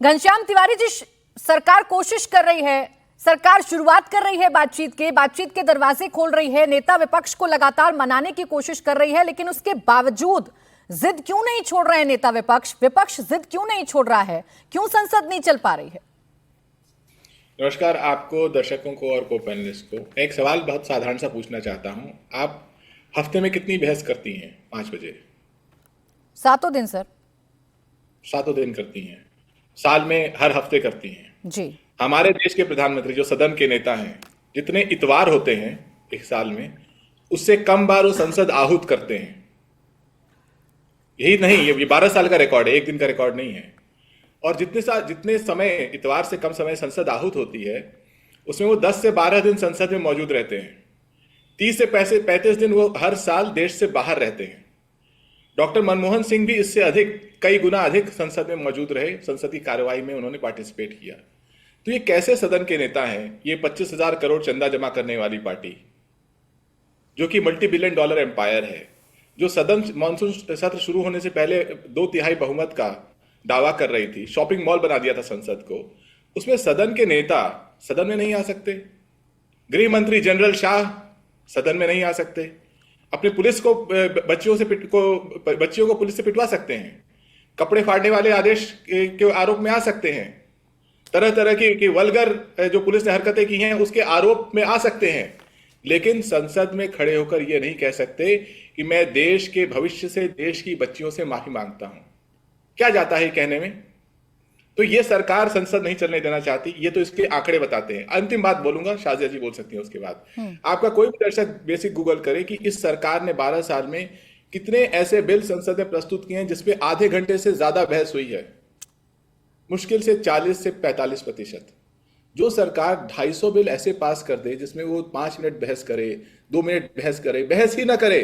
घनश्याम तिवारी जी, सरकार कोशिश कर रही है, सरकार शुरुआत कर रही है बातचीत के दरवाजे खोल रही है, नेता विपक्ष को लगातार मनाने की कोशिश कर रही है, लेकिन उसके बावजूद जिद क्यों नहीं छोड़ रहे हैं नेता विपक्ष जिद क्यों नहीं छोड़ रहा है? क्यों संसद नहीं चल पा रही है? नमस्कार आपको, दर्शकों को और को पैनलिस्ट को। एक सवाल बहुत साधारण सा पूछना चाहता हूं। आप हफ्ते में कितनी बहस करती हैं? 5 बजे? 7 दिन सर। 7 दिन करती हैं। साल में हर हफ्ते करती हैं जी। हमारे देश के प्रधानमंत्री जो सदन के नेता हैं, जितने इतवार होते हैं एक साल में, उससे कम बार वो संसद आहूत करते हैं। यही नहीं, ये 12 साल का रिकॉर्ड है, एक दिन का रिकॉर्ड नहीं है। और जितने समय इतवार से कम समय संसद आहूत होती है, उसमें वो 10 से 12 दिन संसद में मौजूद रहते हैं। 30 से 35 दिन वो हर साल देश से बाहर रहते हैं। डॉक्टर मनमोहन सिंह भी इससे अधिक, कई गुना अधिक संसद में मौजूद रहे, संसद की कार्यवाही में उन्होंने पार्टिसिपेट किया। तो ये कैसे सदन के नेता हैं? ये 25,000 करोड़ चंदा जमा करने वाली पार्टी, जो कि मल्टी बिलियन डॉलर एम्पायर है, जो सदन मानसून सत्र शुरू होने से पहले 2/3 बहुमत का दावा कर रही थी, शॉपिंग मॉल बना दिया था संसद को, उसमें सदन के नेता सदन में नहीं आ सकते। गृह मंत्री जनरल शाह सदन में नहीं आ सकते। अपने पुलिस को बच्चियों को पुलिस से पिटवा सकते हैं। कपड़े फाड़ने वाले आदेश के आरोप में आ सकते हैं। तरह तरह की वल्गर जो पुलिस ने हरकतें की हैं उसके आरोप में आ सकते हैं। लेकिन संसद में खड़े होकर ये नहीं कह सकते कि मैं देश के भविष्य से, देश की बच्चियों से माफी मांगता हूं। क्या जाता है कहने में? तो ये सरकार संसद नहीं चलने देना चाहती, ये तो इसके आंकड़े बताते हैं। अंतिम बात बोलूंगा, शाजिया जी बोल सकती हैं उसके बाद। आपका कोई भी दर्शक बेसिक गूगल करे कि इस सरकार ने 12 साल में कितने ऐसे बिल संसद में प्रस्तुत किए हैं जिसपे आधे घंटे से ज्यादा बहस हुई है। मुश्किल से 40 से 45%। जो सरकार 250 बिल ऐसे पास कर दे जिसमें वो 5 मिनट बहस करे, 2 मिनट बहस करे, बहस ही ना करे,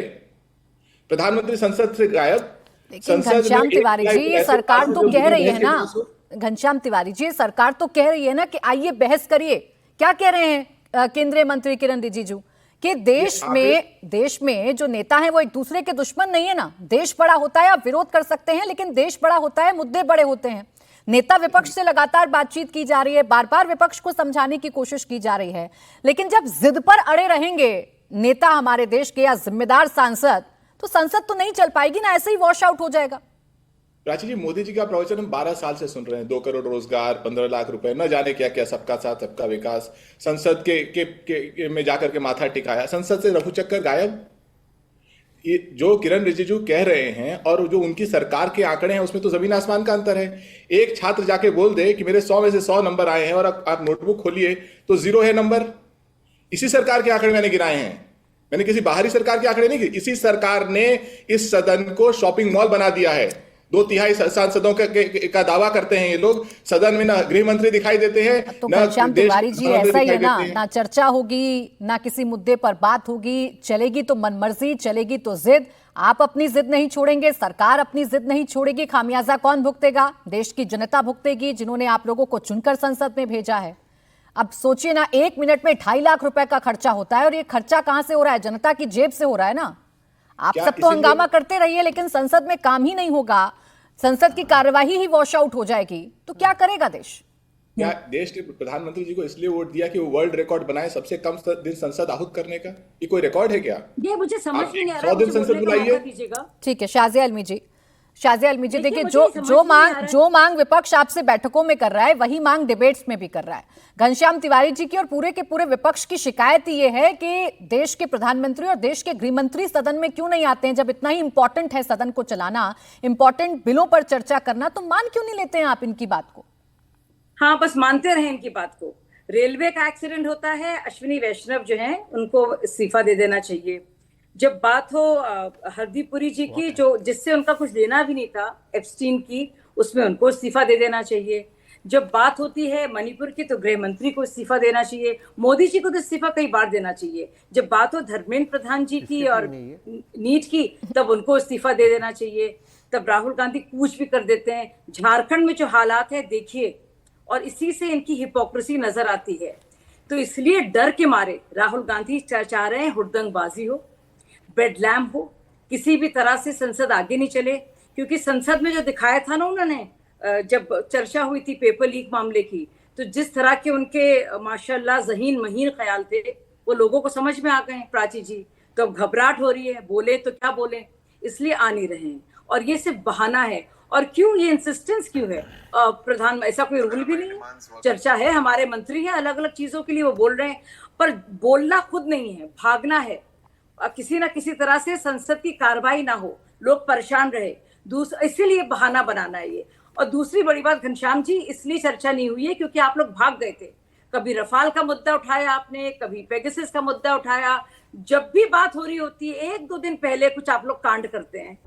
प्रधानमंत्री संसद से गायब। लेकिन घनश्याम तिवारी जी, ये सरकार तो कह रही है ना, घनश्याम तिवारी जी, सरकार तो कह रही है ना कि आइए बहस करिए। क्या कह रहे हैं केंद्रीय मंत्री किरण रिजिजू कि देश में जो नेता हैं वो एक दूसरे के दुश्मन नहीं है ना। देश बड़ा होता है, आप विरोध कर सकते हैं, लेकिन देश बड़ा होता है, मुद्दे बड़े होते हैं। नेता विपक्ष से लगातार बातचीत की जा रही है, बार बार विपक्ष को समझाने की कोशिश की जा रही है, लेकिन जब जिद पर अड़े रहेंगे नेता हमारे देश के या जिम्मेदार सांसद, तो संसद तो नहीं चल पाएगी ना, ऐसे ही वॉश आउट हो जाएगा। प्राची जी, मोदी जी का प्रवचन हम 12 साल से सुन रहे हैं। 2 करोड़ रोजगार, 15 लाख रुपए, न जाने क्या क्या, सबका साथ सबका विकास। संसद के में जाकर के माथा टिकाया, संसद से रफू चक्कर गायब। ये जो किरण रिजिजू कह रहे हैं और जो उनकी सरकार के आंकड़े हैं, उसमें तो जमीन आसमान का अंतर है। एक छात्र जाके बोल दे कि मेरे 100 में से 100 नंबर आए हैं और आप नोटबुक खोलिए तो 0 है नंबर। इसी सरकार के आंकड़े मैंने गिनाए हैं, मैंने किसी बाहरी सरकार के आंकड़े नहीं गिनाए। इसी सरकार ने इस सदन को शॉपिंग मॉल बना दिया है। 2/3 सांसदों का दावा करते हैं ये लोग। सदन में ना गृह मंत्री दिखाई देते हैं, तो घनश्याम तिवारी जी, ऐसा ही है ना चर्चा होगी, ना किसी मुद्दे पर बात होगी, चलेगी तो मनमर्जी, चलेगी तो जिद। आप अपनी जिद नहीं छोड़ेंगे, सरकार अपनी जिद नहीं छोड़ेगी। खामियाजा कौन भुगतेगा? देश की जनता भुगतेगी, जिन्होंने आप लोगों को चुनकर संसद में भेजा है। अब सोचिए ना, 1 मिनट में 2.5 लाख रुपए का खर्चा होता है, और ये खर्चा कहां से हो रहा है? जनता की जेब से हो रहा है ना। आप सब तो हंगामा करते रहिए, लेकिन संसद में काम ही नहीं होगा, संसद की कार्यवाही ही वॉश आउट हो जाएगी, तो क्या करेगा देश? क्या देश के प्रधानमंत्री जी को इसलिए वोट दिया कि वो वर्ल्ड रिकॉर्ड बनाए सबसे कम दिन संसद आहूत करने का? ये कोई रिकॉर्ड है क्या? ये मुझे समझ नहीं आ रहा। 100 दिन संसद बुलाइए। ठीक है, शाजिया अलमी जी, देखिए, जो मांग विपक्ष आपसे बैठकों में कर रहा है, वही मांग डिबेट्स में भी कर रहा है। घनश्याम तिवारी जी की और पूरे के पूरे विपक्ष की शिकायत ये है कि देश के प्रधानमंत्री और देश के गृह मंत्री सदन में क्यों नहीं आते हैं? जब इतना ही इंपॉर्टेंट है सदन को चलाना, इंपॉर्टेंट बिलों पर चर्चा करना, तो मान क्यों नहीं लेते हैं आप इनकी बात को? हाँ, बस मानते रहे इनकी बात को। रेलवे का एक्सीडेंट होता है, अश्विनी वैष्णव जो है उनको इस्तीफा दे देना चाहिए। जब बात हो हरदीपुरी जी की, जो जिससे उनका कुछ लेना भी नहीं था, एप्स्टीन की, उसमें उनको इस्तीफा दे देना चाहिए। जब बात होती है मणिपुर की, तो गृह मंत्री को इस्तीफा देना चाहिए। मोदी जी को तो इस्तीफा कई बार देना चाहिए। जब बात हो धर्मेंद्र प्रधान जी की और नीट की, तब उनको इस्तीफा दे देना चाहिए। तब राहुल गांधी कूच भी कर देते हैं। झारखंड में जो हालात है देखिए, और इसी से इनकी हिपोक्रेसी नजर आती है। तो इसलिए डर के मारे राहुल गांधी चाह रहे हैं हुड़दंगबाजी हो, बेडलैम हो, किसी भी तरह से संसद आगे नहीं चले। क्योंकि संसद में जो दिखाया था ना उन्होंने, जब चर्चा हुई थी पेपर लीक मामले की, तो जिस तरह के उनके माशाल्लाह ज़हीन महीन ख्याल थे वो लोगों को समझ में आ गए हैं प्राची जी। तो अब घबराहट हो रही है, बोले तो क्या बोले, इसलिए आ नहीं रहे हैं। और ये सिर्फ बहाना है। और क्यों ये इंसिस्टेंस क्यों है? प्रधान, ऐसा कोई रूल भी नहीं है। चर्चा है, हमारे मंत्री हैं, अलग अलग चीजों के लिए वो बोल रहे हैं, पर बोलना खुद नहीं है, भागना है। किसी ना किसी तरह से संसद की कार्रवाई ना हो, लोग परेशान रहे, इसीलिए बहाना बनाना है ये। और दूसरी बड़ी बात घनश्याम जी, इसलिए चर्चा नहीं हुई है क्योंकि आप लोग भाग गए थे। कभी रफाल का मुद्दा उठाया आपने, कभी पेगासस का मुद्दा उठाया। जब भी बात हो रही होती है, 1-2 दिन पहले कुछ आप लोग कांड करते हैं।